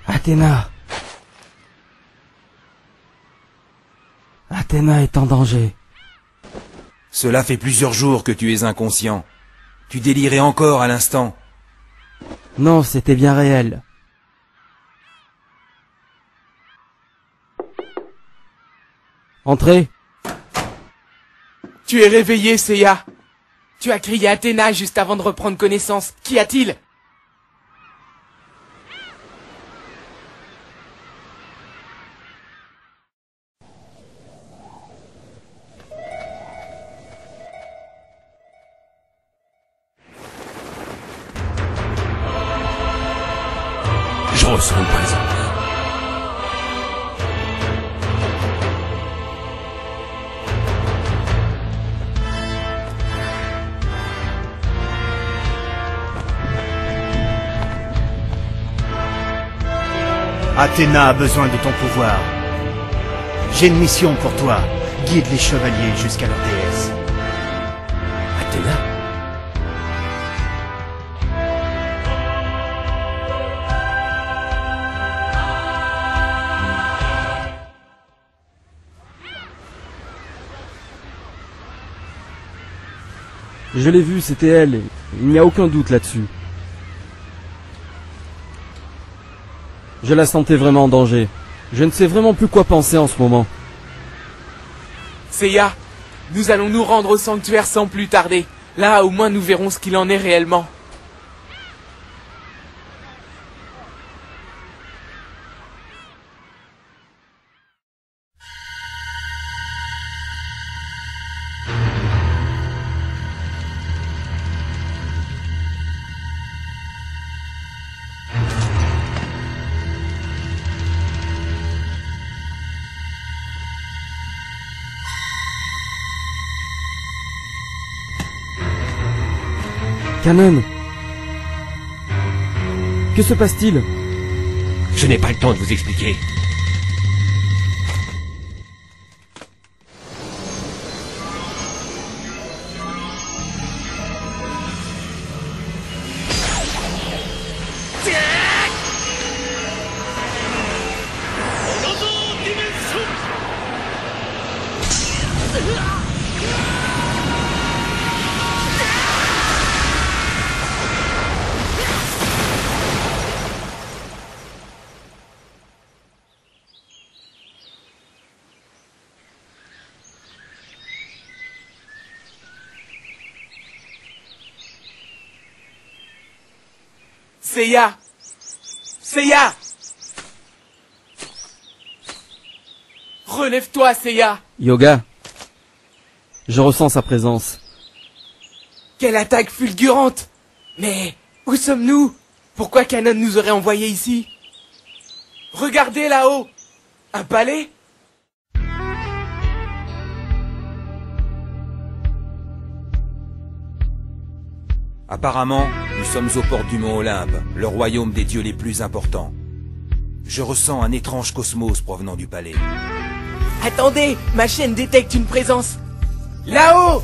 Athéna. Athéna est en danger. Cela fait plusieurs jours que tu es inconscient. Tu délirais encore à l'instant. Non, c'était bien réel. Entrez. Tu es réveillé, Seiya. Tu as crié Athéna juste avant de reprendre connaissance. Qu'y a-t-il? Je ressens une présence. Athéna a besoin de ton pouvoir. J'ai une mission pour toi. Guide les chevaliers jusqu'à leur déesse. Athéna? Je l'ai vue, c'était elle. Il n'y a aucun doute là-dessus. Je la sentais vraiment en danger. Je ne sais vraiment plus quoi penser en ce moment. Seiya, nous allons nous rendre au sanctuaire sans plus tarder. Là, au moins, nous verrons ce qu'il en est réellement. Kanon. Que se passe-t-il? Je n'ai pas le temps de vous expliquer. Seiya! Seiya! Relève-toi, Seiya! Yoga. Je ressens sa présence. Quelle attaque fulgurante! Mais où sommes-nous? Pourquoi Kanon nous aurait envoyés ici? Regardez là-haut! Un palais? Apparemment, nous sommes aux portes du mont Olympe, le royaume des dieux les plus importants. Je ressens un étrange cosmos provenant du palais. Attendez! Ma chaîne détecte une présence! Là-haut!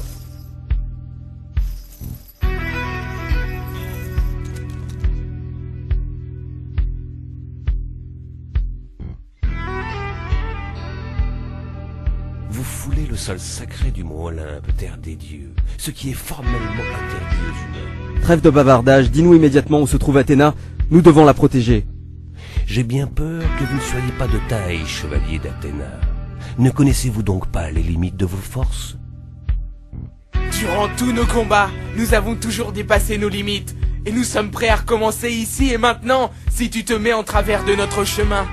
Vous foulez le sol sacré du mont Olympe, terre des dieux, ce qui est formellement interdit aux humains. Trêve de bavardage, dis-nous immédiatement où se trouve Athéna, nous devons la protéger. J'ai bien peur que vous ne soyez pas de taille, chevalier d'Athéna. Ne connaissez-vous donc pas les limites de vos forces? Durant tous nos combats, nous avons toujours dépassé nos limites. Et nous sommes prêts à recommencer ici et maintenant, si tu te mets en travers de notre chemin.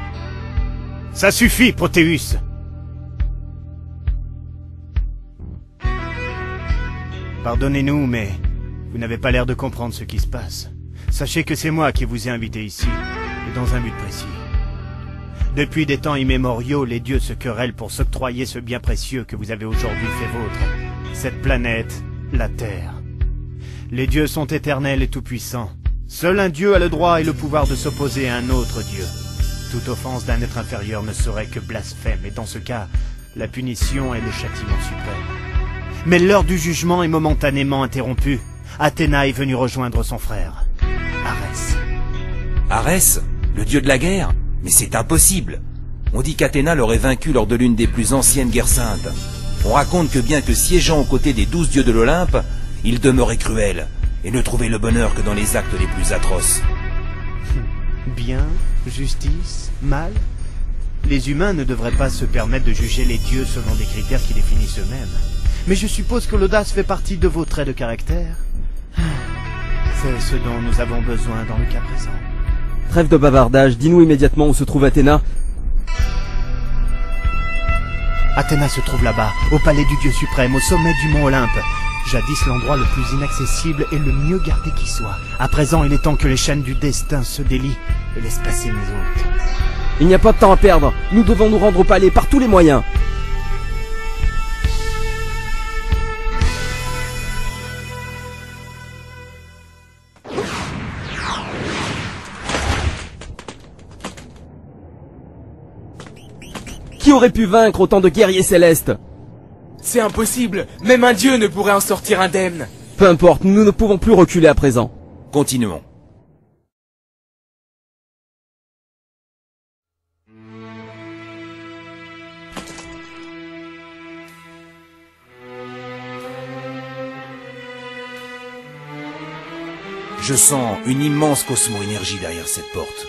Ça suffit, Protéus. Pardonnez-nous, mais vous n'avez pas l'air de comprendre ce qui se passe. Sachez que c'est moi qui vous ai invité ici, et dans un but précis. Depuis des temps immémoriaux, les dieux se querellent pour s'octroyer ce bien précieux que vous avez aujourd'hui fait vôtre. Cette planète, la Terre. Les dieux sont éternels et tout-puissants. Seul un dieu a le droit et le pouvoir de s'opposer à un autre dieu. Toute offense d'un être inférieur ne serait que blasphème, et dans ce cas, la punition est le châtiment suprême. Mais l'heure du jugement est momentanément interrompue. Athéna est venue rejoindre son frère, Arès. Arès, le dieu de la guerre? Mais c'est impossible. On dit qu'Athéna l'aurait vaincu lors de l'une des plus anciennes guerres saintes. On raconte que bien que siégeant aux côtés des 12 dieux de l'Olympe, il demeurait cruel et ne trouvait le bonheur que dans les actes les plus atroces. Bien, justice, mal. Les humains ne devraient pas se permettre de juger les dieux selon des critères qui définissent eux-mêmes. Mais je suppose que l'audace fait partie de vos traits de caractère. C'est ce dont nous avons besoin dans le cas présent. Trêve de bavardage, dis-nous immédiatement où se trouve Athéna. Athéna se trouve là-bas, au palais du dieu suprême, au sommet du mont Olympe. Jadis l'endroit le plus inaccessible et le mieux gardé qui soit. À présent, il est temps que les chaînes du destin se délient et laissent passer mes hôtes. Il n'y a pas de temps à perdre, nous devons nous rendre au palais par tous les moyens. Qui aurait pu vaincre autant de guerriers célestes? C'est impossible, même un dieu ne pourrait en sortir indemne. Peu importe, nous ne pouvons plus reculer à présent. Continuons. Je sens une immense cosmo-énergie derrière cette porte.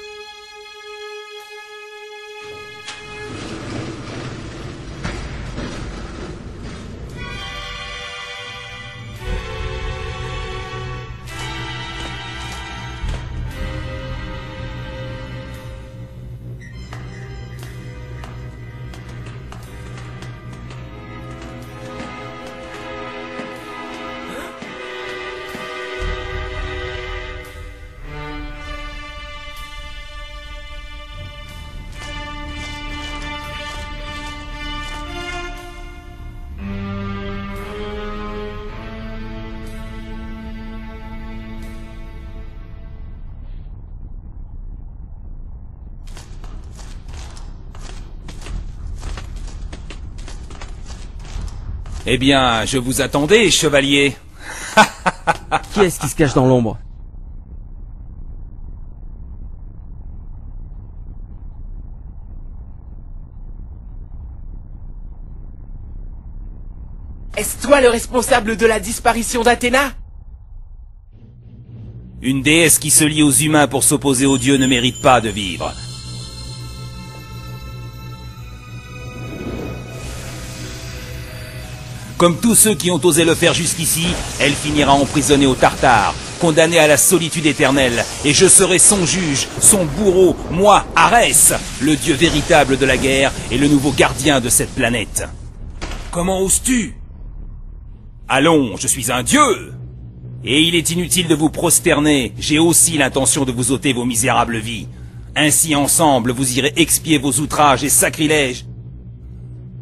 Eh bien, je vous attendais, chevalier. Qui est-ce qui se cache dans l'ombre? Est-ce toi le responsable de la disparition d'Athéna? Une déesse qui se lie aux humains pour s'opposer aux dieux ne mérite pas de vivre. Comme tous ceux qui ont osé le faire jusqu'ici, elle finira emprisonnée au Tartare, condamnée à la solitude éternelle, et je serai son juge, son bourreau, moi, Arès, le dieu véritable de la guerre et le nouveau gardien de cette planète. Comment oses-tu? Allons, je suis un dieu! Et il est inutile de vous prosterner, j'ai aussi l'intention de vous ôter vos misérables vies. Ainsi ensemble, vous irez expier vos outrages et sacrilèges.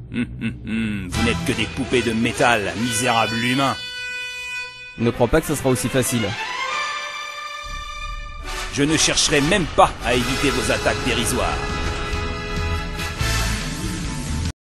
Vous n'êtes que des poupées de métal, misérables humains. Ne crois pas que ce sera aussi facile. Je ne chercherai même pas à éviter vos attaques dérisoires.